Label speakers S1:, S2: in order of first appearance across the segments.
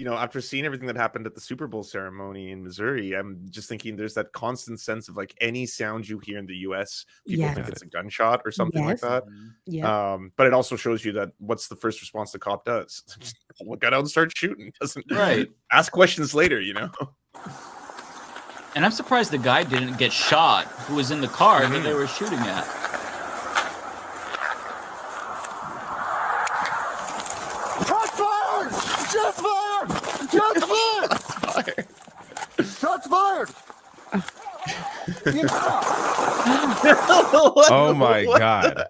S1: after seeing everything that happened at the Super Bowl ceremony in Missouri, I'm just thinking there's that constant sense of like any sound you hear in the US, people think it's a gunshot or something like that. But it also shows you that what's the first response the cop does? Just pull a gun out and start shooting. Doesn't ask questions later,
S2: And I'm surprised the guy didn't get shot who was in the car that they were shooting at.
S3: Shots fired! Shots fired! Shots fired!
S4: Oh my god.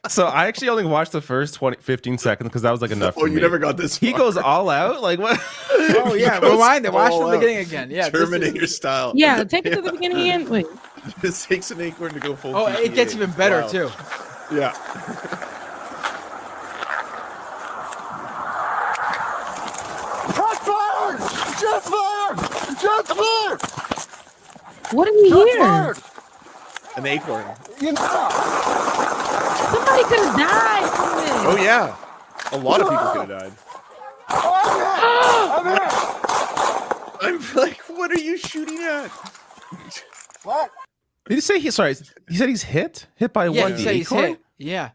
S4: So I actually only watched the first 15 seconds because that was like enough for me.
S1: You never got this far.
S4: He goes all out? Like what?
S5: Oh yeah, rewind it. Watch from the beginning again. Yeah,
S1: Terminator style.
S6: Yeah, take it to the beginning again. Wait.
S1: This takes an Acorn to go full.
S5: Oh, it gets even better too.
S1: Yeah.
S3: Shots fired! Shots fired!
S6: What did we hear?
S1: An Acorn.
S6: Somebody could have died from this.
S1: Oh yeah, a lot of people could have died. I'm like, what are you shooting at?
S3: What?
S4: Did he say he said he's hit? Hit by what?
S5: He said he's hit. Yeah.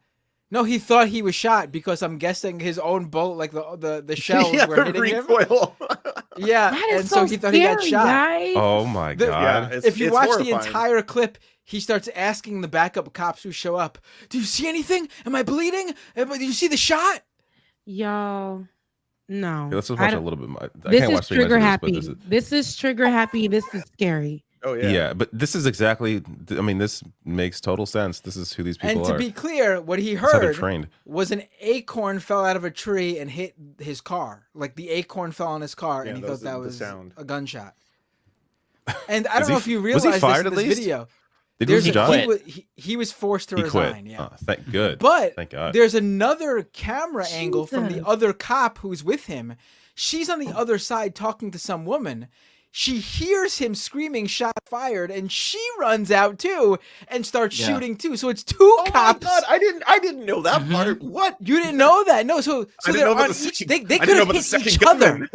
S5: No, he thought he was shot because I'm guessing his own bullet, like the shells were hitting
S1: recoil.
S5: him. Yeah, and so he thought he got shot.
S6: Guys.
S4: Oh my god!
S5: If you watch the entire clip, he starts asking the backup cops who show up, "Do you see anything? Am I bleeding? Do you see the shot?"
S6: Y'all, no.
S4: Okay, let's just watch a little bit more.
S6: This is trigger happy. This is trigger happy. This is scary.
S1: Oh yeah.
S4: Yeah, but this is exactly. I mean, this makes total sense. This is who these people are.
S5: And to be clear, what he heard was an acorn fell out of a tree and hit his car. Like the acorn fell on his car, and he thought that was a gunshot. And I don't know if you realize this in this video.
S4: Did he die?
S5: He was forced to resign. Yeah.
S4: Oh, thank God.
S5: But
S4: thank God.
S5: There's another camera angle from the other cop who's with him. She's on the other side talking to some woman. She hears him screaming "shot fired" and she runs out too and starts shooting too. So it's two cops.
S1: Oh my God, I didn't know that part. What?
S5: You didn't know that? No, so they're on each, they could have hit each other.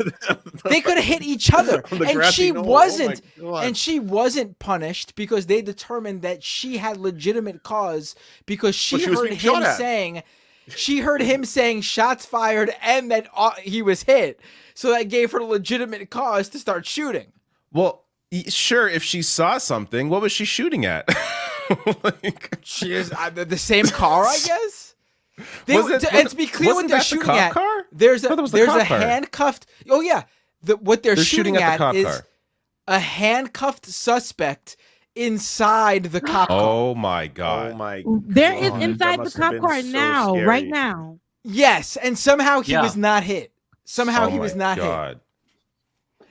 S5: They could have hit each other. And she wasn't and she wasn't punished because they determined that she had legitimate cause because she heard him saying shots fired and that he was hit. So that gave her legitimate cause to start shooting.
S4: Well, sure, if she saw something, what was she shooting at?
S5: She is the same car, I guess. And to be clear, what they're shooting at, there's a handcuffed. Oh yeah, what they're shooting at is a handcuffed suspect inside the cop car.
S4: Oh my God!
S1: Oh my God.
S6: There is inside the cop car now, right now.
S5: Yes, and somehow he was not hit. Somehow he was not hit.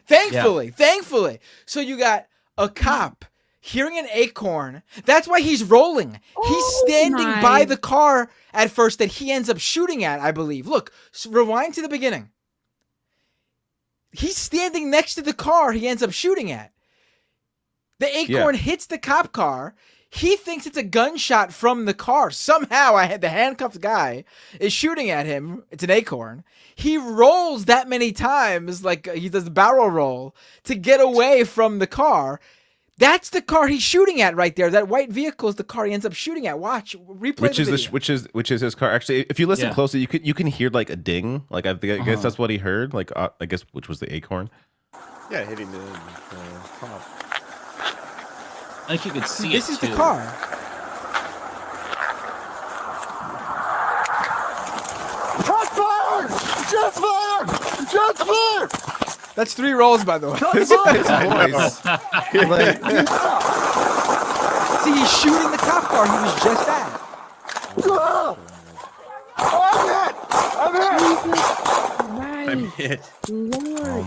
S5: Thankfully. So you got a cop hearing an acorn. That's why he's rolling. He's standing by the car at first that he ends up shooting at, I believe. Look, rewind to the beginning. He's standing next to the car he ends up shooting at. The acorn hits the cop car. He thinks it's a gunshot from the car. Somehow the handcuffed guy is shooting at him. It's an acorn. He rolls that many times, like he does the barrel roll, to get away from the car. That's the car he's shooting at right there. That white vehicle is the car he ends up shooting at. Watch, replay the video.
S4: Which is his car. Actually, if you listen closely, you can hear like a ding. Like I guess that's what he heard. Like I guess which was the acorn.
S1: Yeah, hitting the top.
S2: I think you could see
S5: this is the car.
S3: Shots fired! Shots fired! Shots fired!
S5: That's 3 rolls, by the way.
S4: His voice.
S5: See, he's shooting the cop car he was just at.
S1: I'm hit.
S6: Lord,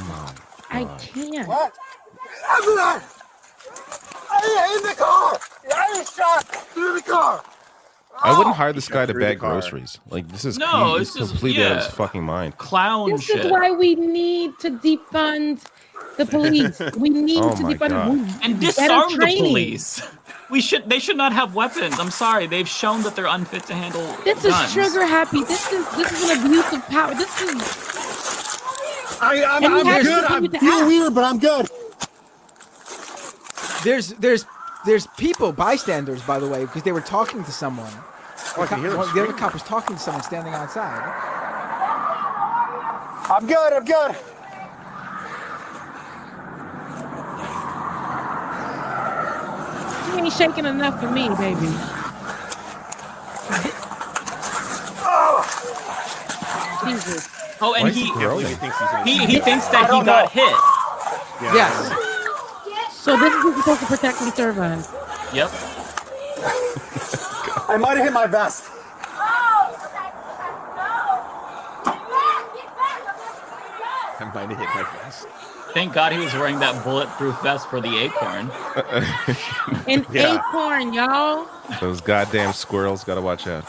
S6: I can't.
S3: What? I'm in the car! I shot through the car!
S4: I wouldn't hire this guy to bag groceries. Like this is he's completely out of his fucking mind.
S2: Clown
S6: this
S2: shit.
S6: This is why we need to defund the police. We need to defund them
S2: and disarm the police. They should not have weapons. I'm sorry. They've shown that they're unfit to handle
S6: This
S2: guns.
S6: is trigger happy. This is an abuse of power. This is
S3: I'm
S6: And he has to
S3: good.
S6: continue
S3: I'm
S6: to
S3: feeling
S6: act.
S3: weird, but I'm good.
S5: There's people, bystanders, by the way, because they were talking to someone.
S1: Oh, I can hear them
S5: The other
S1: screaming.
S5: cop was talking to someone standing outside.
S3: I'm good. I'm good.
S6: You ain't shaking enough for me, baby. Jesus.
S2: Oh, and
S4: Why is
S2: he
S4: he
S1: Can't believe
S4: growing?
S1: he thinks he's gonna
S2: he thinks that he got hit.
S1: Yeah.
S5: Yes.
S6: So this is who's supposed to protect and serve us.
S2: Yep.
S3: I might have hit my vest.
S1: I might have hit my vest.
S2: Thank God he was wearing that bulletproof vest for the Acorn.
S6: An
S1: Yeah.
S6: acorn, y'all.
S4: Those goddamn squirrels gotta watch out.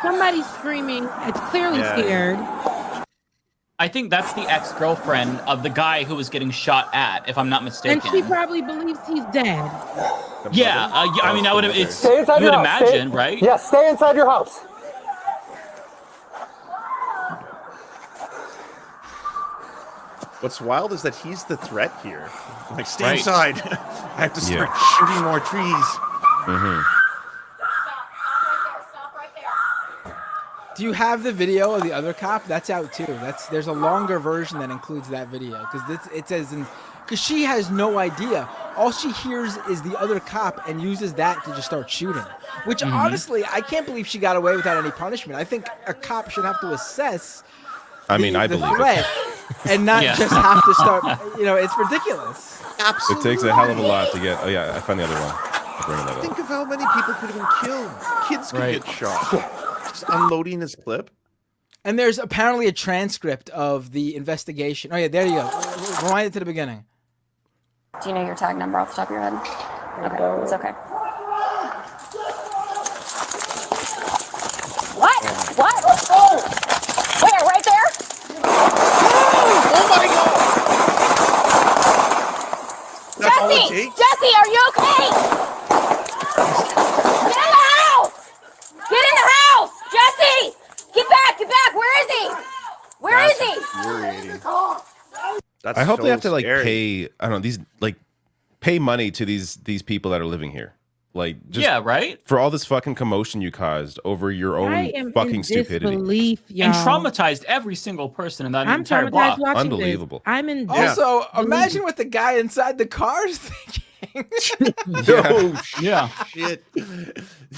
S6: Somebody's screaming. It's clearly
S1: Yeah.
S6: scared.
S2: I think that's the ex-girlfriend of the guy who was getting shot at, if I'm not mistaken.
S6: And she probably believes he's dead.
S2: Yeah, I mean, I would have. It's
S3: Stay inside
S2: you would
S3: your house.
S2: imagine, right?
S3: Yes, stay inside your house.
S1: What's wild is that he's the threat here. Like, stay
S2: Right.
S1: inside. I have to start shooting more trees.
S5: Do you have the video of the other cop? That's out too. There's a longer version that includes that video because she has no idea. All she hears is the other cop and uses that to just start shooting. Which honestly, I can't believe she got away without any punishment. I think a cop should have to assess.
S4: I mean, I
S5: the
S4: believe
S5: threat and not
S2: Yeah.
S5: just have to start. It's ridiculous.
S4: it takes a hell of a lot to get. Oh yeah, I found the other one. I'll bring that up.
S1: Think of how many people could have been killed. Kids could
S2: Right.
S1: get shot. Just unloading his clip.
S5: And there's apparently a transcript of the investigation. Oh yeah, there you go. Rewind it to the beginning.
S7: Do you know your tag number off the top of your head? Okay, it's okay. What? What? Oh! Where? Right there?
S1: Oh my god! That's all it
S7: Jesse!
S1: takes?
S7: Jesse, are you okay? Get in the house! Get in the house! Jesse! Get back! Get back! Where is he? Where is he?
S1: Infuriating. That's
S4: I hope
S1: so
S4: they have to like
S1: scary.
S4: pay. I don't know these like pay money to these people that are living here. Like just
S2: Yeah, right.
S4: for all this fucking commotion you caused over your
S6: I
S4: own
S6: am
S4: fucking
S6: in
S4: stupidity.
S6: disbelief, y'all.
S2: And traumatized every single person in that
S6: I'm
S2: entire
S6: traumatized
S2: block.
S6: watching
S4: Unbelievable.
S6: this. I'm in.
S1: Yeah.
S5: Also, imagine what the guy inside the car is thinking.
S1: No
S2: Yeah.
S1: shit.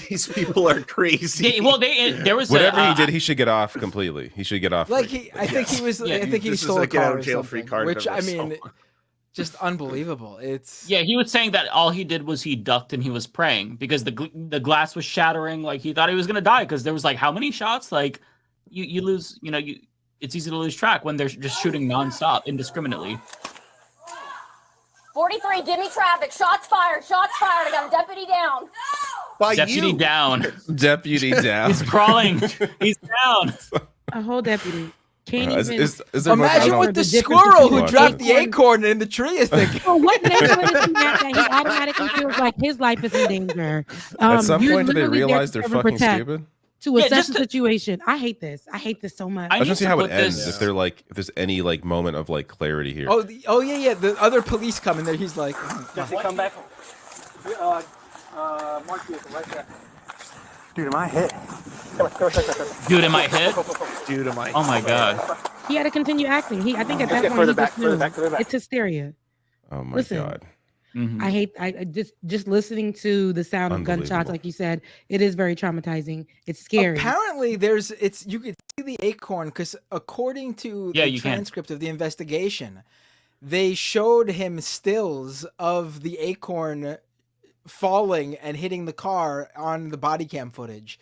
S1: These people are crazy.
S2: There was
S4: Whatever he did, he should get off completely. He should get off.
S5: I think he was.
S2: Yeah,
S5: I think he
S1: this is
S5: stole
S1: a
S5: a
S1: get out
S5: car
S1: of
S5: or
S1: jail free
S5: something,
S1: card
S5: which
S1: ever,
S5: I mean,
S1: so.
S5: just unbelievable. It's
S2: Yeah, he was saying that all he did was he ducked and he was praying because the glass was shattering. Like he thought he was gonna die because there was like how many shots? Like you lose. It's easy to lose track when they're just shooting nonstop, indiscriminately.
S7: 43, give me traffic. Shots fired. Shots fired. I got a deputy down.
S1: By
S2: Deputy
S1: you.
S2: down.
S4: Deputy down.
S2: He's crawling. He's down.
S6: A whole deputy. Can't
S4: Is
S6: even.
S4: there more- I
S5: imagine
S4: don't
S5: what
S4: know.
S5: the
S6: The difference
S5: squirrel who
S6: between
S5: dropped the
S6: acorn-
S5: acorn in the tree is thinking.
S6: So what neighborhood is he at that he automatically feels like his life is in danger?
S4: At some
S6: You're
S4: point, do they
S6: literally there
S4: realize
S6: to
S4: they're
S6: serve and
S4: fucking
S6: protect,
S4: stupid?
S6: to
S2: Yeah,
S6: assess
S2: just
S6: the
S2: to-
S6: situation. I hate this. I hate this so much.
S2: I
S4: I just
S2: need
S4: see
S2: to
S4: how
S2: put
S4: it ends.
S2: this-
S4: If they're like, if there's any like moment of like clarity here.
S5: Oh yeah. The other police come in there. He's like,
S3: Jesse, come back. Mark vehicle right there. Dude, am I hit?
S2: Dude, am I hit?
S1: Dude, am I?
S2: Oh my god.
S6: He had to continue acting. I think at that
S3: Get
S6: point
S3: further
S6: he
S3: back,
S6: just
S3: further
S6: knew.
S3: back, further back.
S6: It's hysteria.
S4: Oh my
S6: Listen.
S4: god.
S2: Mhm.
S6: I hate. I just listening to the sound of gunshots,
S4: Unbelievable.
S6: like you said, it is very traumatizing. It's scary.
S5: apparently you could see the acorn because according to
S2: Yeah,
S5: the
S2: you can.
S5: transcript of the investigation, they showed him stills of the acorn falling and hitting the car on the body cam footage,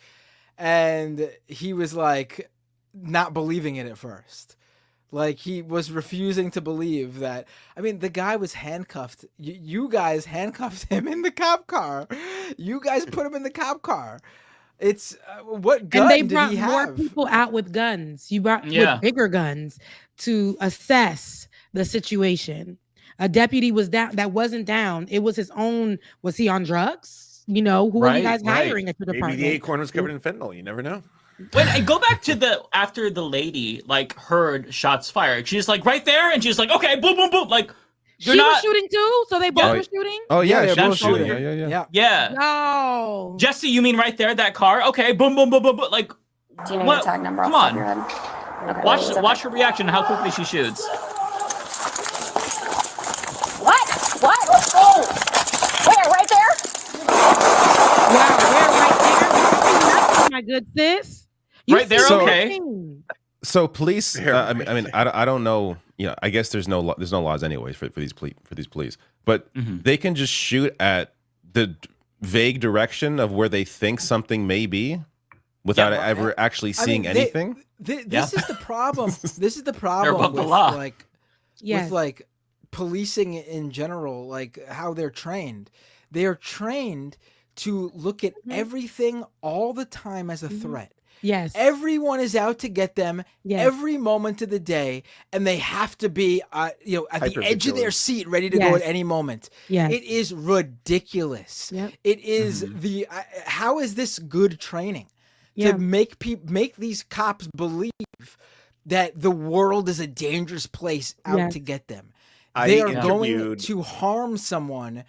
S5: and he was like not believing it at first. Like he was refusing to believe that. I mean, the guy was handcuffed. You guys handcuffed him in the cop car. You guys put him in the cop car. It's what gun
S6: And they
S5: did
S6: brought
S5: he
S6: more
S5: have?
S6: people out with guns. You brought
S2: Yeah.
S6: with bigger guns to assess the situation. A deputy was down. That wasn't down. It was his own. Was he on drugs? You know, who are you guys
S2: Right.
S6: hiring at your department?
S1: Maybe the Acorn was covered in fentanyl. You never know.
S2: Wait, I go back to the after the lady like heard shots fired. She's like right there, and she's like, okay, boom, boom, boom. Like
S6: She was shooting too, so they both
S2: Yeah.
S6: were shooting.
S4: Oh yeah,
S5: they're
S4: she was
S5: both
S4: shooting.
S5: shooting.
S4: Yeah.
S2: Yeah.
S6: No.
S2: Jesse, you mean right there, that car? Okay, boom, boom, boom, boom, boom. Like,
S7: Do you know
S2: what?
S7: your tag number
S2: Come
S7: off the
S2: on.
S7: top of your head? Okay,
S2: Watch
S7: it's okay.
S2: watch her reaction, how quickly she shoots.
S7: What? Oh! Where? Right there?
S6: Wow, where right there? My good sis. You
S2: Right there,
S6: see
S2: okay.
S6: nothing.
S4: So police, I mean, I don't know. You know, I guess there's no laws anyways for these police, but they can just shoot at the vague direction of where they think something may be, without ever actually seeing anything.
S5: This is the problem. This is the
S2: They're
S5: problem
S2: above the
S5: with
S2: law.
S6: Yes.
S5: with like policing in general, like how they're trained. They are trained to look at everything all the time as a threat.
S6: Yes.
S5: Everyone is out to get them
S6: Yes.
S5: every moment of the day, and they have to be, at the edge of their
S1: Hypervigilant.
S5: seat, ready to go at any moment.
S6: Yes.
S5: It is ridiculous.
S6: Yep.
S5: It is how is this good training
S6: Yeah.
S5: to make these cops believe that the world is a dangerous place out
S6: Yes.
S5: to get them?
S1: I
S5: They are going
S1: interviewed-
S5: to harm someone.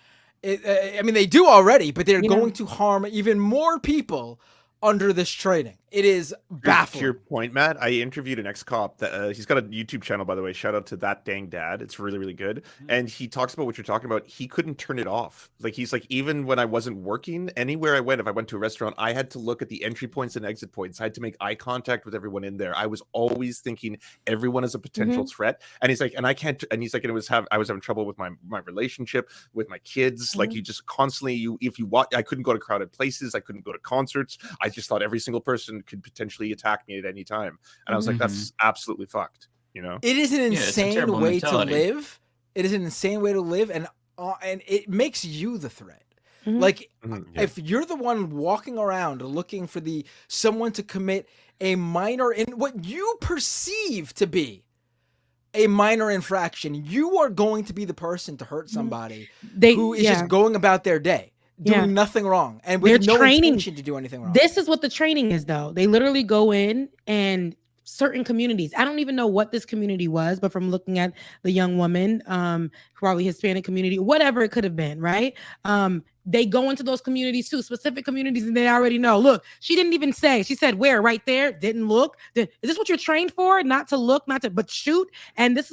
S5: I mean, they do already, but they're going to harm even more people under this training. It is baffling.
S1: To your point, Matt, I interviewed an ex-cop that he's got a YouTube channel, by the way. Shout out to That Dang Dad. It's really, really good. And he talks about what you're talking about. He couldn't turn it off. Like, he's like, even when I wasn't working, anywhere I went, if I went to a restaurant, I had to look at the entry points and exit points. I had to make eye contact with everyone in there. I was always thinking everyone is a potential threat. And he's like, and I can't, and he's like, and I was having trouble with my relationship with my kids. Like, you just constantly, if you watch, I couldn't go to crowded places. I couldn't go to concerts. I just thought every single person could potentially attack me at any time. And I was like, that's absolutely fucked, you know?
S5: It is an
S2: it's a
S5: insane
S2: terrible
S5: way
S2: mentality.
S5: to live. It is an insane way to live, and it makes you the threat. Like, if you're the one walking around looking for someone to commit a minor in what you perceive to be a minor infraction, you are going to be the person to hurt somebody who is just going about their day, doing nothing wrong, and with no intention to do anything wrong.
S6: This is what the training is, though. They literally go in and certain communities. I don't even know what this community was, but from looking at the young woman, probably Hispanic community, whatever it could have been, right? They go into those communities too, specific communities, and they already know. Look, she didn't even say. She said, "Where?" Right there. Didn't look. Is this what you're trained for? Not to look, but shoot. And this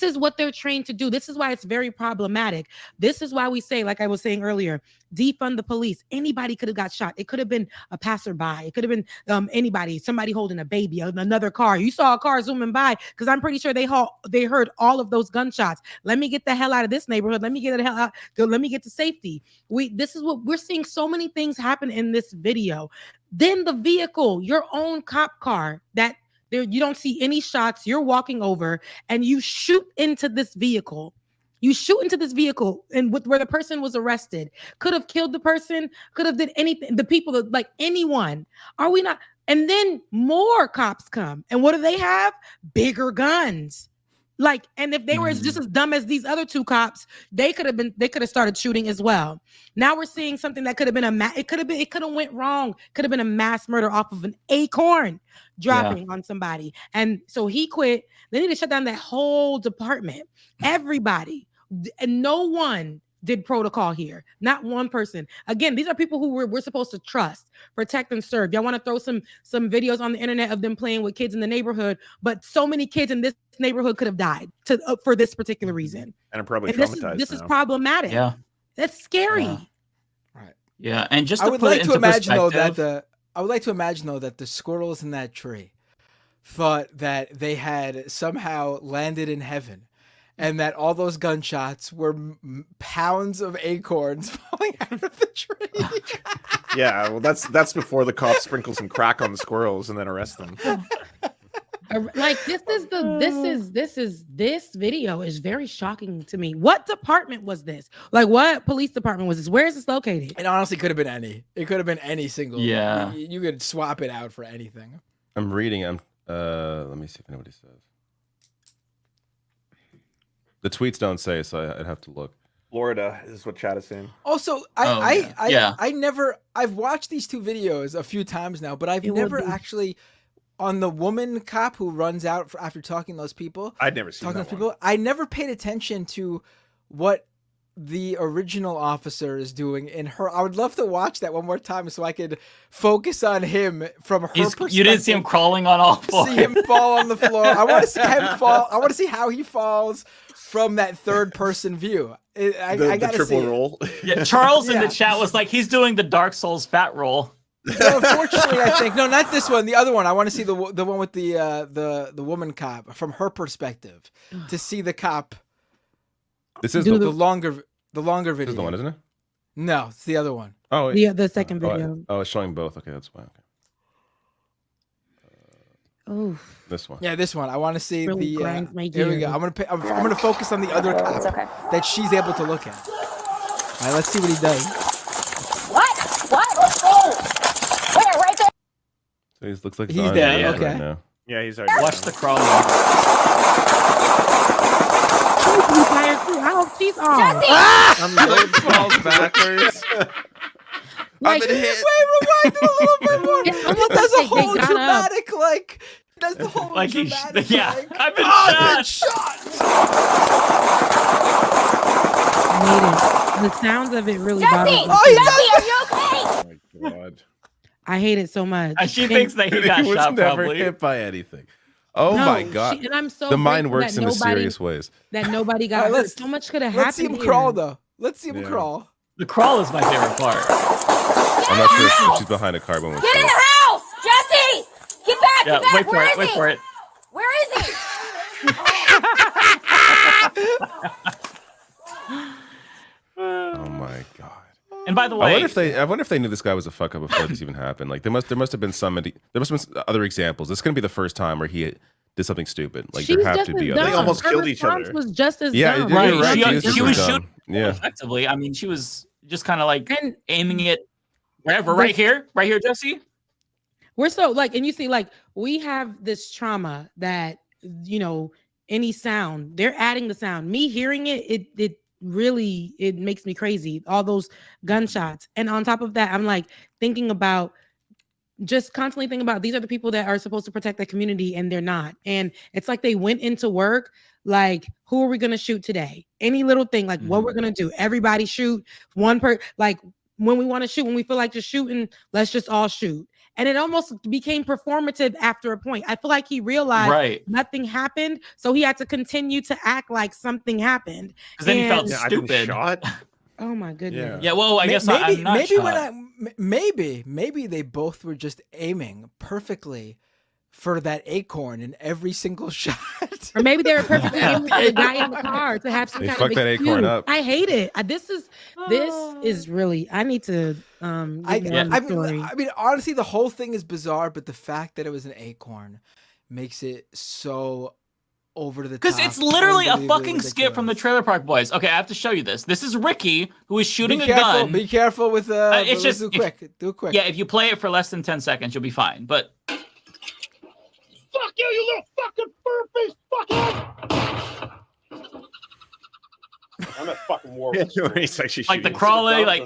S6: is what they're trained to do. This is why it's very problematic. This is why we say, like I was saying earlier, defund the police. Anybody could have got shot. It could have been a passerby. It could have been anybody, somebody holding a baby, another car. You saw a car zooming by, because I'm pretty sure they heard all of those gunshots. Let me get the hell out of this neighborhood. Let me get the hell out. Let me get to safety. This is what we're seeing. So many things happen in this video. Then the vehicle, your own cop car, that there, you don't see any shots. You're walking over and you shoot into this vehicle. You shoot into this vehicle, and where the person was arrested, could have killed the person, could have did anything. The people, like anyone. Are we not? And then more cops come, and what do they have? Bigger guns. Like, and if they were just as dumb as these other two cops, they could have started shooting as well. Now we're seeing something that could have been it could have went wrong. Could have been a mass murder off of an Acorn dropping on somebody. And so he quit. They need to shut down that whole department. Everybody, and no one did protocol here. Not one person. Again, these are people who we're supposed to trust, protect, and serve. Y'all want to throw some videos on the internet of them playing with kids in the neighborhood, but so many kids in this neighborhood could have died for this particular reason.
S1: And are probably traumatized.
S6: This is problematic.
S2: Yeah.
S6: That's scary.
S5: Right.
S2: Yeah, and just
S5: I
S2: to
S5: would
S2: put
S5: like
S2: it
S5: to
S2: into
S5: imagine though
S2: perspective-
S5: that the squirrels in that tree thought that they had somehow landed in heaven, and that all those gunshots were pounds of acorns falling out of the tree.
S1: Yeah, well, that's before the cops sprinkle some crack on the squirrels and then arrest them.
S6: Like this video is very shocking to me. What department was this? Like, what police department was this? Where is this located?
S5: It honestly could have been any. It could have been any single.
S2: Yeah.
S5: You could swap it out for anything.
S4: I'm reading. Let me see if anybody says. The tweets don't say, so I'd have to look.
S1: Florida is what Chad is saying.
S5: Also, I've watched these two videos a few times now, but I've never actually on the woman cop who runs out after talking to those people.
S1: I'd never seen that one.
S5: I never paid attention to what the original officer is doing in her. I would love to watch that one more time so I could focus on him from her perspective.
S2: You didn't see him crawling on all fours.
S5: See him fall on the floor. I want to see him fall. I want to see how he falls from that third person view. I gotta
S1: triple
S5: see
S1: roll.
S2: Yeah, Charles in the chat was like, he's doing the Dark Souls fat roll.
S5: No, unfortunately, I think not this one. The other one. I want to see the one with the woman cop from her perspective to see the cop.
S4: This is
S5: the longer video.
S4: This is the one, isn't it?
S5: No, it's the other one.
S4: Oh,
S6: the second video.
S4: It's showing both. Okay, that's why.
S6: Oh,
S4: this one.
S5: Yeah, this one. I want to see
S6: really
S5: the.
S6: grinds my
S5: Here we go.
S6: gears.
S5: I'm gonna focus on the other cop that she's able to look at. All right, let's see what he does.
S7: What? Where? Right there.
S4: So he looks like
S5: He's there. Okay.
S4: Right now.
S1: Yeah, he's already.
S2: Watch the crawling.
S6: she's tired too. Oh, she's on.
S7: Jesse!
S1: Falls backwards.
S6: Like,
S4: I've been hit.
S5: Wait, rewind it a little bit more.
S6: It's
S5: It
S6: almost
S5: does a
S6: like they
S5: whole
S6: got up.
S5: dramatic like. Does the whole
S2: Like
S5: dramatic
S2: I've been shot.
S6: I hate it. The sounds of it really
S7: Jesse!
S6: bother me.
S7: Jesse, are you okay?
S1: Oh my god.
S6: I hate it so much.
S2: She thinks that he got
S4: was
S2: shot
S4: never
S2: probably.
S4: hit by anything. Oh
S6: No,
S4: my god.
S6: and I'm so
S4: the mind
S6: grateful
S4: works
S6: that
S4: in
S6: nobody-
S4: mysterious ways.
S6: That nobody got
S5: All right,
S6: hurt.
S5: let's-
S6: So much could have happened.
S5: Let's see him
S6: here.
S5: crawl though. Let's see him
S1: Yeah.
S5: crawl.
S2: The crawl is my favorite part.
S4: I'm not sure if she's behind a car, but
S7: Get in the house! Jesse! Get back!
S2: Yeah,
S7: Get back!
S2: wait for
S7: Where
S2: it.
S7: is
S2: Wait
S7: he?
S2: for it.
S7: Where is he?
S4: Oh my god.
S2: And by the
S4: I
S2: way,
S4: wonder if they knew this guy was a fuck up before this even happened. Like there must have been other examples. This is gonna be the first time where he did something stupid. Like
S6: She's
S4: there have
S6: just
S4: to
S6: as
S4: be
S6: dumb.
S4: other.
S1: They almost
S6: Her
S1: killed each
S6: response
S1: other.
S6: Was just as
S4: Yeah,
S6: dumb.
S4: you're
S2: Right,
S4: right.
S2: she-
S4: Jesus
S2: she was
S4: dumb.
S2: shooting-
S4: Yeah.
S2: effectively, I mean, she was just kind of like
S6: And
S2: aiming it wherever, right here, Jesse.
S6: we're so like, and you see, like, we have this trauma that, you know, any sound, they're adding the sound. Me hearing it really, it makes me crazy. All those gunshots. And on top of that, I'm like thinking about, just constantly thinking about, these are the people that are supposed to protect the community and they're not. And it's like they went into work like, who are we going to shoot today? Any little thing, like what we're going to do. Everybody shoot one like when we want to shoot, when we feel like just shooting, let's just all shoot. And it almost became performative after a point. I feel like he realized nothing happened, so he had to continue to act like something happened.
S2: Because then he felt
S1: Yeah, I've been
S2: stupid.
S1: shot.
S6: Oh my goodness.
S2: Yeah, well, I guess I'm not shot.
S5: Maybe they both were just aiming perfectly for that acorn in every single shot.
S6: Or maybe they were perfectly aiming for the guy in the car to have some
S4: They
S6: kind
S4: fucked
S6: of
S4: that
S6: excuse.
S4: acorn up.
S6: I hate it. This is really. I need to.
S5: I mean, honestly, the whole thing is bizarre, but the fact that it was an acorn makes it so over the top.
S2: Because it's literally a fucking
S5: ridiculous.
S2: skit from the Trailer Park Boys. Okay, I have to show you this. This is Ricky, who is shooting
S5: Be
S2: a
S5: careful,
S2: gun.
S5: Be careful with
S2: it's just
S5: do it quick.
S2: Yeah, if you play it for less than 10 seconds, you'll be fine. But
S3: Fuck you little fucking fur-faced fuckhead! I'm a fucking war.
S1: He's actually
S2: like the
S1: shooting.
S2: crawling, like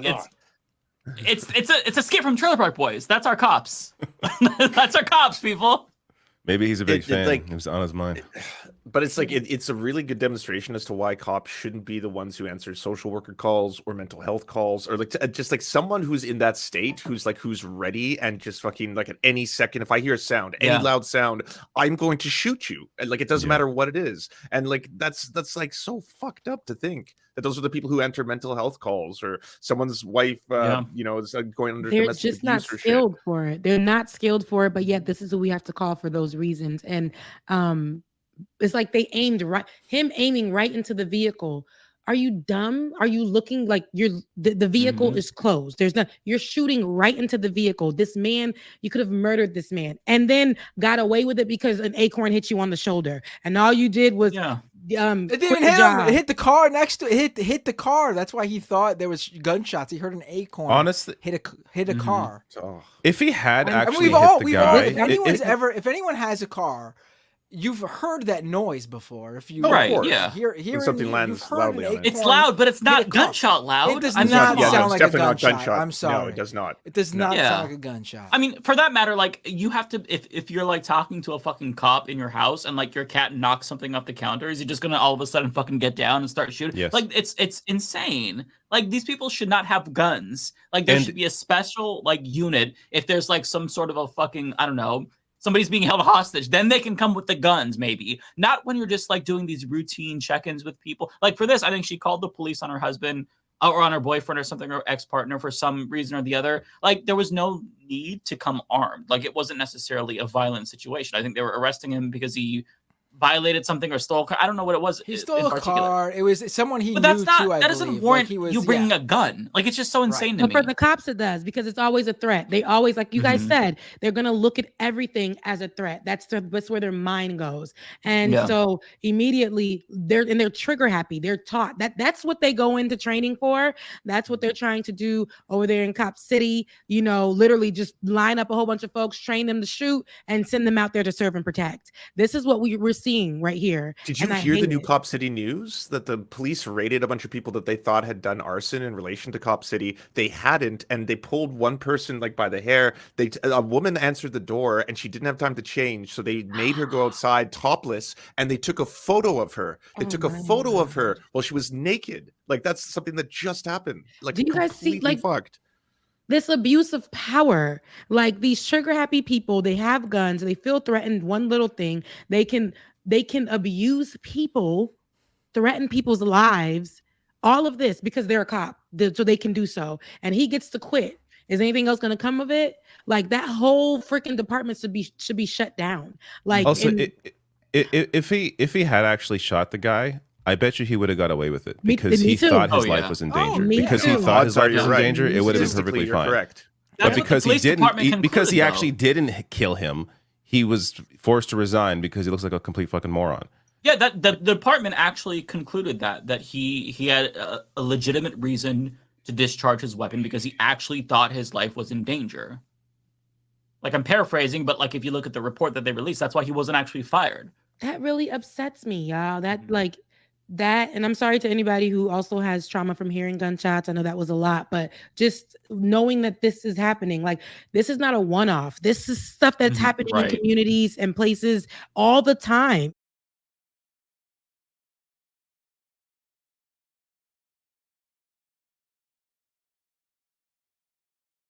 S2: it's a skit from Trailer Park Boys. That's our cops. That's our cops, people.
S4: Maybe he's a big fan.
S1: Like,
S4: it was on his mind.
S1: But it's like it's a really good demonstration as to why cops shouldn't be the ones who answer social worker calls or mental health calls, or like just like someone who's in that state, who's ready and just fucking like at any second, if I hear a sound, any loud sound, I'm going to shoot you. And like it doesn't matter what it is. And like that's like so fucked up to think that those are the people who enter mental health calls, or someone's wife, you know, is going under.
S6: They're just not skilled for it. They're not skilled for it, but yet this is who we have to call for those reasons. And it's like they aimed him aiming right into the vehicle. Are you dumb? Are you looking like the vehicle is closed? You're shooting right into the vehicle. This man, you could have murdered this man and then got away with it because an acorn hit you on the shoulder. And all you did was
S5: it didn't hit him. It hit the car next to it. Hit the car. That's why he thought there was gunshots. He heard an acorn.
S4: Honestly,
S5: hit a car.
S4: If he had actually
S5: hit
S4: the guy,
S5: if anyone has a car you've heard that noise before. If you
S2: right, yeah,
S5: hear
S1: something lands loudly on it.
S2: It's loud, but it's not gunshot loud.
S5: It does
S2: I mean,
S5: not
S1: yeah,
S5: sound
S1: no,
S5: like
S1: it's
S5: a
S1: definitely
S5: gunshot.
S1: not gunshot.
S5: I'm sorry,
S1: No, it does not.
S5: It does not
S2: Yeah.
S5: sound like a gunshot.
S2: I mean, for that matter, like you have to, if you're like talking to a fucking cop in your house and like your cat knocks something off the counter, is he just gonna all of a sudden fucking get down and start shooting?
S4: Yes.
S2: Like it's insane. Like these people should not have guns. Like there should be a special like unit if there's like some sort of a fucking, I don't know, somebody's being held hostage, then they can come with the guns, maybe. Not when you're just like doing these routine check-ins with people. Like for this, I think she called the police on her husband or on her boyfriend or something, or ex-partner for some reason or the other. Like there was no need to come armed. Like it wasn't necessarily a violent situation. I think they were arresting him because he violated something or stole. I don't know what it was.
S5: He stole a car. It was someone he
S2: but that's
S5: knew
S2: not,
S5: too.
S2: that doesn't warrant you bringing a gun. Like it's just so insane to
S6: but
S2: me.
S6: for the cops, it does, because it's always a threat. They always, like you guys said, they're gonna look at everything as a threat. That's where their mind goes, and so immediately they're trigger happy. They're taught that's what they go into training for. That's what they're trying to do over there in Cop City. You know, literally just line up a whole bunch of folks, train them to shoot, and send them out there to serve and protect. This is what we're seeing right here.
S1: Did you hear the new Cop City news that the police raided a bunch of people that they thought had done arson in relation to Cop City? They hadn't, and they pulled one person like by the hair. A woman answered the door and she didn't have time to change, so they made her go outside topless, and they took a photo of her. They took a photo of her while she was naked. Like that's something that just happened. Like,
S6: do you guys see like
S1: fucked?
S6: This abuse of power? Like these trigger happy people, they have guns, they feel threatened. One little thing, they can abuse people, threaten people's lives, all of this because they're a cop, so they can do so. And he gets to quit. Is anything else going to come of it? Like that whole freaking department should be shut down. Like
S4: also, if he had actually shot the guy, I bet you he would have got away with it because he thought his life was in danger. Because he thought his life was in danger, it would have been perfectly fine.
S1: Correct.
S4: But because he didn't, because he actually didn't kill him, he was forced to resign because he looks like a complete fucking moron.
S2: Yeah, that the department actually concluded that he had a legitimate reason to discharge his weapon because he actually thought his life was in danger. Like I'm paraphrasing, but like if you look at the report that they released, that's why he wasn't actually fired.
S6: That really upsets me, y'all. And I'm sorry to anybody who also has trauma from hearing gunshots. I know that was a lot, but just knowing that this is happening, like this is not a one-off. This is stuff that's happening in communities and places all the time.